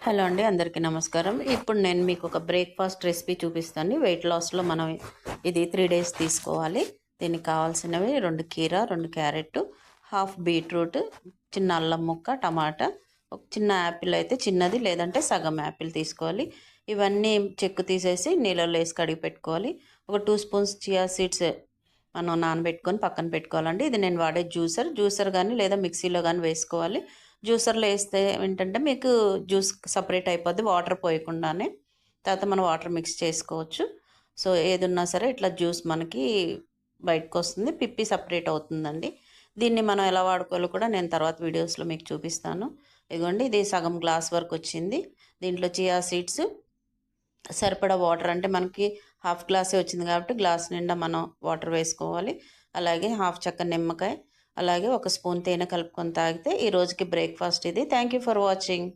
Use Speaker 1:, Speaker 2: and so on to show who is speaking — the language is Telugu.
Speaker 1: హలో అండి, అందరికీ నమస్కారం. ఇప్పుడు నేను మీకు ఒక బ్రేక్ఫాస్ట్ రెసిపీ చూపిస్తాను. వెయిట్ లాస్లో మనం ఇది 3 డేస్ తీసుకోవాలి. దీనికి కావాల్సినవి 2 కీర, 2 క్యారెట్, హాఫ్ బీట్రూట్, చిన్న అల్లం ముక్క, టమాటా, ఒక చిన్న యాపిల్ అయితే చిన్నది, లేదంటే సగం యాపిల్ తీసుకోవాలి. ఇవన్నీ చెక్కు తీసేసి నీళ్ళలో వేసి కడిగి పెట్టుకోవాలి. ఒక 2 స్పూన్స్ చియా సీడ్స్ మనం నానబెట్టుకొని పక్కన పెట్టుకోవాలండి. ఇది నేను వాడే జ్యూసర్ కానీ లేదా మిక్సీలో కానీ వేసుకోవాలి. జ్యూసర్లో వేస్తే ఏంటంటే మీకు జ్యూస్ సపరేట్ అయిపోద్ది, వాటర్ పోయకుండానే. తర్వాత మనం వాటర్ మిక్స్ చేసుకోవచ్చు. సో ఏది ఉన్నా సరే ఇట్లా జ్యూస్ మనకి బయటకు వస్తుంది, పిప్పి సపరేట్ అవుతుందండి. దీన్ని మనం ఎలా వాడుకోవాలో కూడా నేను తర్వాత వీడియోస్లో మీకు చూపిస్తాను. ఇదిగోండి, ఇది సగం గ్లాస్ వరకు వచ్చింది. దీంట్లో చియా సీడ్స్, సరిపడా వాటర్, అంటే మనకి హాఫ్ గ్లాసే వచ్చింది కాబట్టి గ్లాస్ నిండా మనం వాటర్ వేసుకోవాలి. అలాగే హాఫ్ చెక్క నిమ్మకాయ, అలాగే ఒక స్పూన్ తేనె కలుపుకొని తాగితే ఈ రోజుకి బ్రేక్ఫాస్ట్ ఇది. Thank you for watching.